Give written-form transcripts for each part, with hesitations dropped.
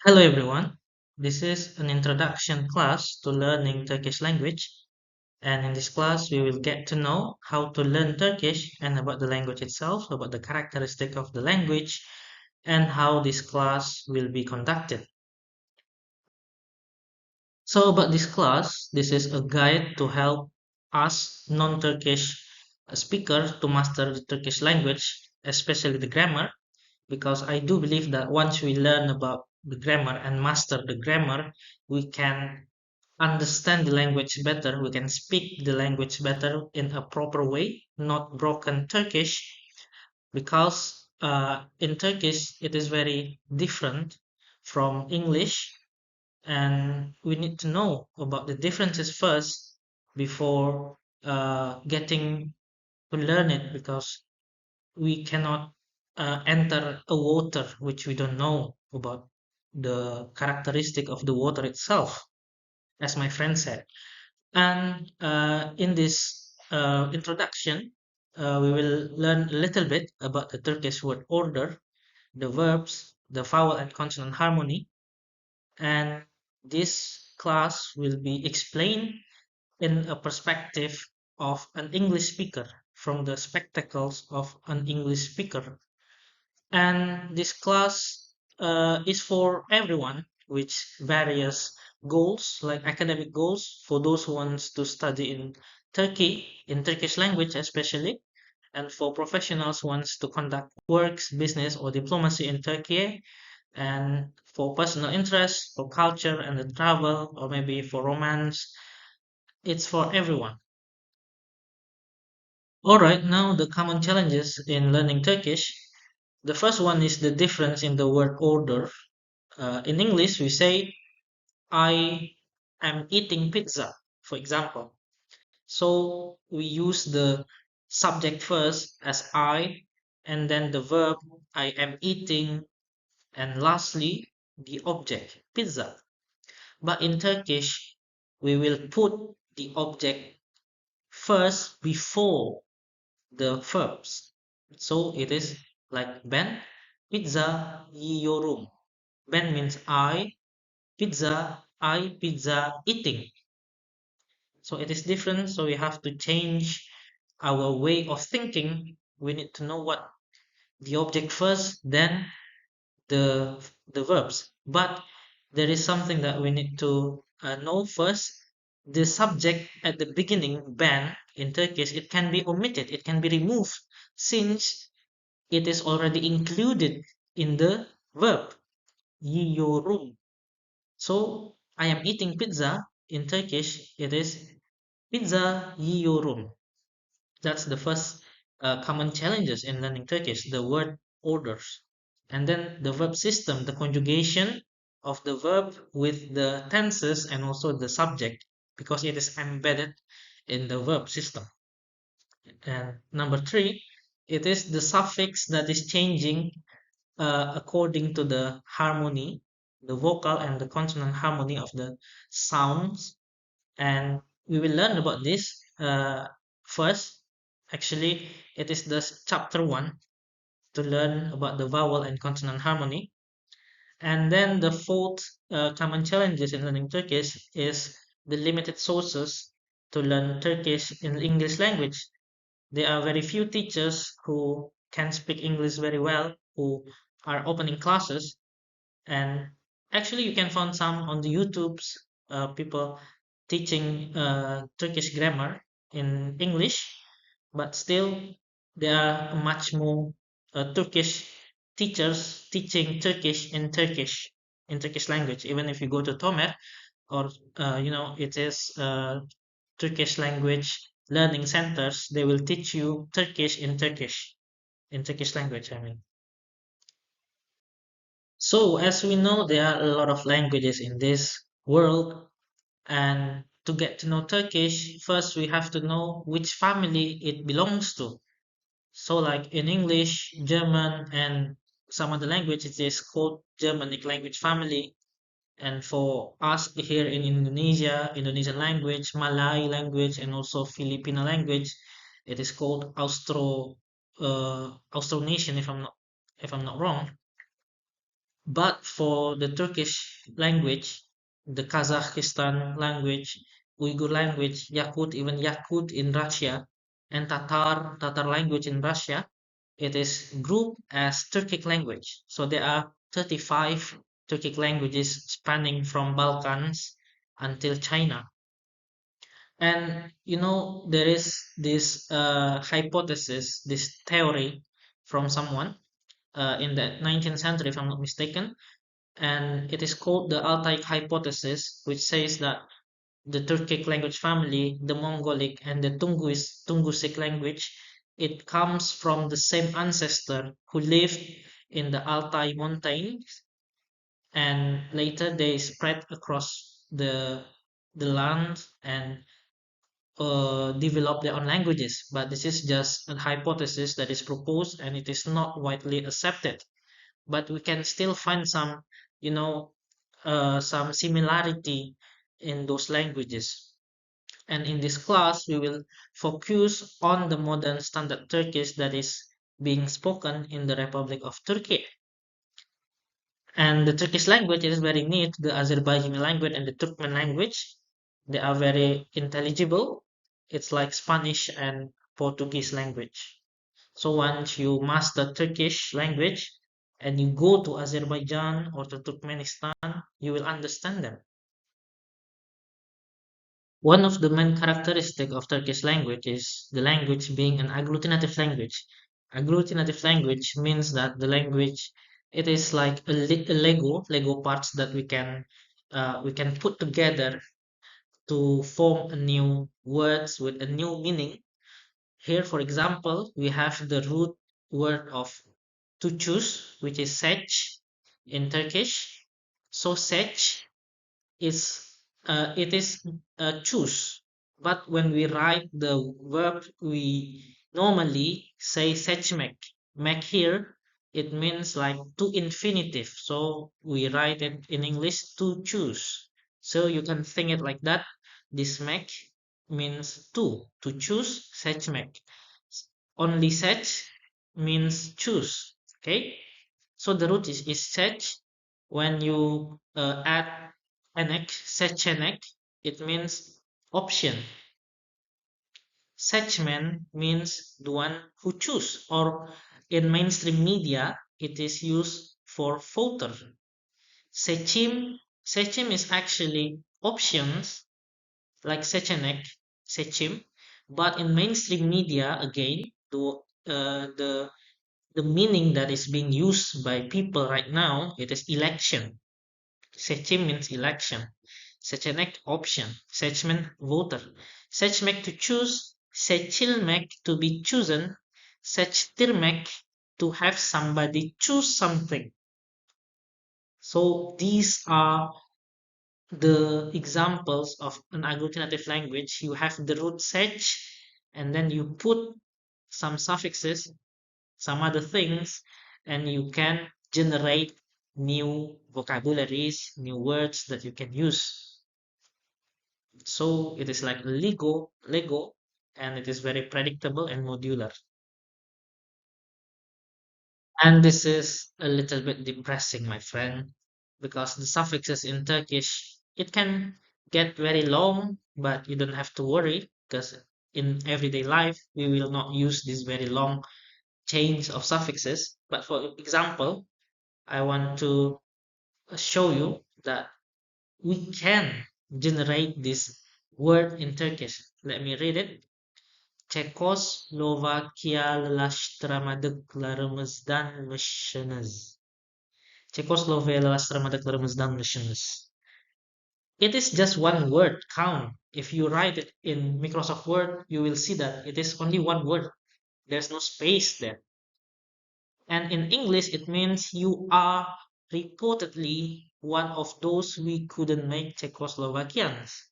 Hello everyone. This is an introduction class to learning Turkish language, and in this class we will get to know how to learn Turkish and about the language itself, about the characteristic of the language, and how this class will be conducted. So about this class, this is a guide to help us non-Turkish speakers to master the Turkish language, especially the grammar, because I do believe that once we learn about the grammar and master the grammar, we can understand the language better, we can speak the language better in a proper way, not broken Turkish, because in Turkish it is very different from English, and we need to know about the differences first before getting to learn it, because we cannot enter a water which we don't know about the characteristic of the water itself, as my friend said. And in this introduction, we will learn a little bit about the Turkish word order, the verbs, the vowel and consonant harmony, and this class will be explained in a perspective of an English speaker, from the spectacles of an English speaker. And this class is for everyone, which various goals, like academic goals, for those who wants to study in Turkey, in Turkish language especially, and for professionals who wants to conduct works, business, or diplomacy in Turkey, and for personal interest, for culture and the travel, or maybe for romance. It's for everyone. All right, now the common challenges in learning Turkish. The first one is the difference in the word order. In English, we say, I am eating pizza, for example. So we use the subject first as I, and then the verb, I am eating, and lastly, the object, pizza. But in Turkish, we will put the object first before the verbs. So it is like ben pizza yiyorum. Ben means I eating. So it is different. So we have to change our way of thinking. We need to know what the object first, then the verbs. But there is something that we need to know first. The subject at the beginning, ben, in Turkish, it can be omitted, it can be removed, since it is already included in the verb yiyorum. So I am eating pizza. In Turkish, it is pizza yiyorum. That's the first common challenges in learning Turkish, the word orders. And then the verb system, the conjugation of the verb with the tenses and also the subject, because it is embedded in the verb system. And number three, it is the suffix that is changing according to the harmony, the vocal and the consonant harmony of the sounds. And we will learn about this first. Actually, it is the chapter one, to learn about the vowel and consonant harmony. And then the fourth common challenges in learning Turkish is the limited sources to learn Turkish in English language. There are very few teachers who can speak English very well, who are opening classes. And actually, you can find some on the YouTube's, people teaching Turkish grammar in English, but still there are much more Turkish teachers teaching in Turkish language. Even if you go to Tomer, or it is Turkish language learning centers, they will teach you Turkish in Turkish language. I mean. So, as we know, there are a lot of languages in this world, and to get to know Turkish, first we have to know which family it belongs to. So, like in English, German, and some other languages, it is called Germanic language family. And for us here in Indonesia, Indonesian language, Malay language, and also Filipino language, it is called Austronesian, if I'm not wrong. But for the Turkish language, the Kazakhstan language, Uyghur language, even Yakut in Russia, and Tatar language in Russia, it is grouped as Turkic language. So there are 35 Turkic languages spanning from Balkans until China. And there is this hypothesis, this theory from someone in the 19th century, if I'm not mistaken, and it is called the Altai hypothesis, which says that the Turkic language family, the Mongolic, and the Tungusic language, it comes from the same ancestor who lived in the Altai mountains, and later they spread across the land and develop their own languages. But this is just a hypothesis that is proposed, and it is not widely accepted. But we can still find you know, some similarity in those languages. And in this class, we will focus on the modern standard Turkish that is being spoken in the Republic of Turkey. And the Turkish language is very neat. The Azerbaijani language and the Turkmen language, they are very intelligible. It's like Spanish and Portuguese language. So once you master Turkish language and you go to Azerbaijan or to Turkmenistan, you will understand them. One of the main characteristics of Turkish language is the language being an agglutinative language. Agglutinative language means that the language, it is like a Lego parts that we can put together to form a new words with a new meaning. Here, for example, we have the root word of to choose, which is seç in Turkish. So seç is it is choose, but when we write the verb, we normally say seçmek. Make here, it means like to infinitive, so we write it in English to choose. So you can think it like that. This make means to choose, seçmek. Only seç means choose. Okay, so the root is seç. When you add enek, seçenek, it means option. Seçmen means the one who choose, or in mainstream media, it is used for voter. Seçim is actually options like seçenek, seçim, but in mainstream media, again, the meaning that is being used by people right now, it is election. Seçim means election. Seçenek option. Seçmen voter. Seçmek to choose. Seçilmek to be chosen. Seçtirmek to have somebody choose something. So these are the examples of an agglutinative language. You have the root seç, and then you put some suffixes, some other things, and you can generate new vocabularies, new words that you can use. So it is like Lego, and it is very predictable and modular. And this is a little bit depressing, my friend, because the suffixes in Turkish, it can get very long, but you don't have to worry because in everyday life, we will not use these very long chains of suffixes. But for example, I want to show you that we can generate this word in Turkish. Let me read it. Çekoslovakyalılaştırmadıklarımızdanmışsınız. Czechoslovakialaştırmadıklarımızdanmışsınız. It is just one word count. If you write it in Microsoft Word, you will see that it is only one word. There's no space there. And in English, it means you are reportedly one of those we couldn't make Czechoslovakians.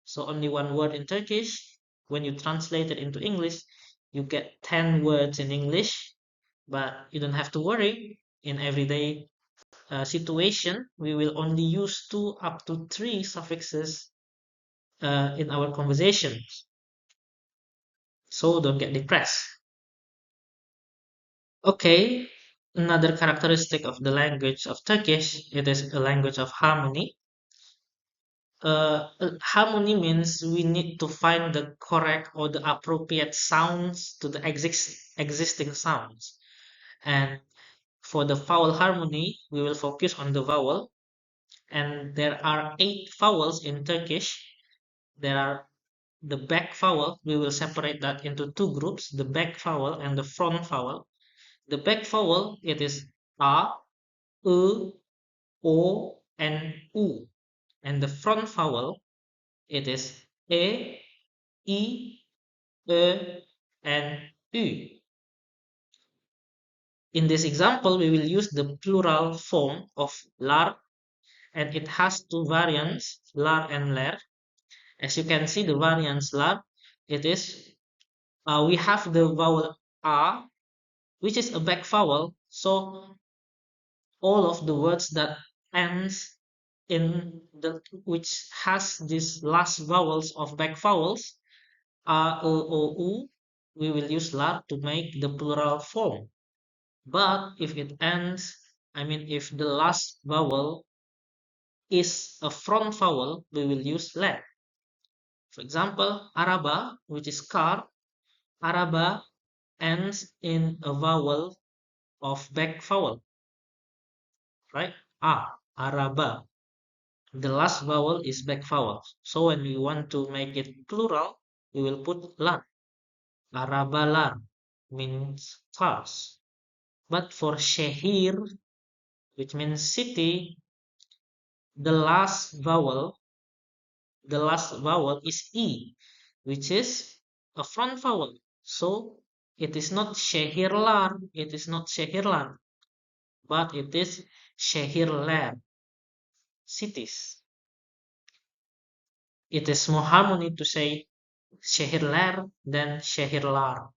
So only one word in Turkish. When you translate it into English, you get 10 words in English, but you don't have to worry. In everyday situation, we will only use 2 up to 3 suffixes in our conversations. So don't get depressed. Okay, Another characteristic of the language of Turkish, it is a language of harmony. Harmony means we need to find the correct or the appropriate sounds to the existing sounds. And for the vowel harmony, we will focus on the vowel. And there are 8 vowels in Turkish. There are the back vowel. We will separate that into 2 groups, the back vowel and the front vowel. The back vowel, it is A, E, O, and U. And the front vowel, it is E, I, E, and U. In this example, we will use the plural form of lar, and it has 2 variants, lar and ler. As you can see, the variants lar, it is, we have the vowel A, which is a back vowel. So all of the words that ends in the which has these last vowels of back vowels a, o, u, we will use lar to make the plural form. But if it ends, I mean, if the last vowel is a front vowel, we will use ler. For example, araba, which is car, araba ends in a vowel of back vowel, right? Araba. The last vowel is back vowel. So when we want to make it plural, we will put lar. Arabalar means cars. But for shehir, which means city, the last vowel is e, which is a front vowel. So it is not shehirlar, it is not shehirlan, but it is shehirler, cities. It is more harmony to say shehirler than shehirlar.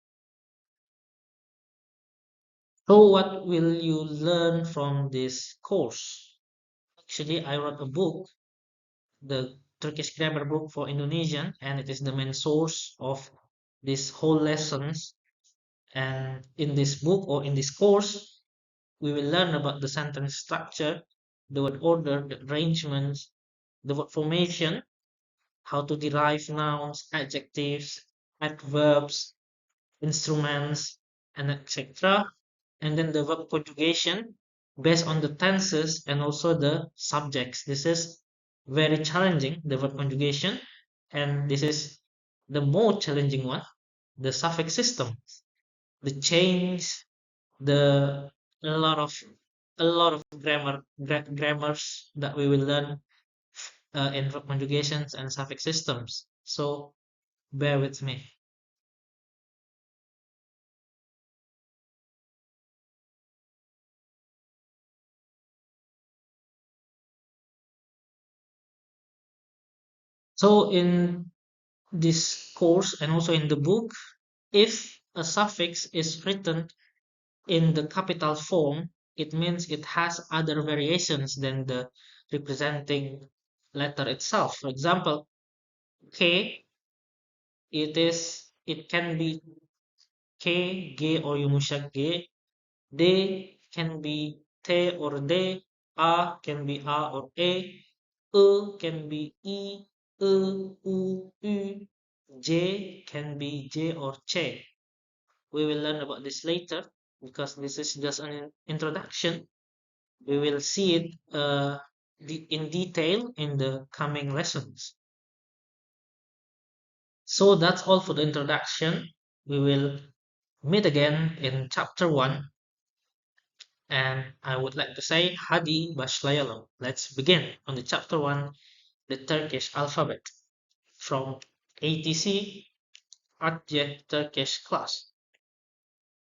So what will you learn from this course? Actually, I wrote a book, the Turkish grammar book for Indonesian, and it is the main source of this whole lessons. And in this book or in this course, we will learn about the sentence structure, the word order, the arrangements, the word formation, how to derive nouns, adjectives, adverbs, instruments, and etc. And then the verb conjugation based on the tenses and also the subjects. This is very challenging, the verb conjugation, and this is the more challenging one, the suffix system, the change, the a lot of grammars that we will learn in verb conjugations and suffix systems. So bear with me. So in this course and also in the book, if a suffix is written in the capital form, it means it has other variations than the representing letter itself. For example, K, it can be K, G or Yumusha G. D can be T or D. A can be A or A. E can be I, U, U. J can be J or Che. We will learn about this later because this is just an introduction. We will see it in detail in the coming lessons. So that's all for the introduction. We will meet again in chapter 1, and I would like to say Hadi başlayalım. Let's begin on the chapter 1, the Turkish alphabet from ATC Turkish class.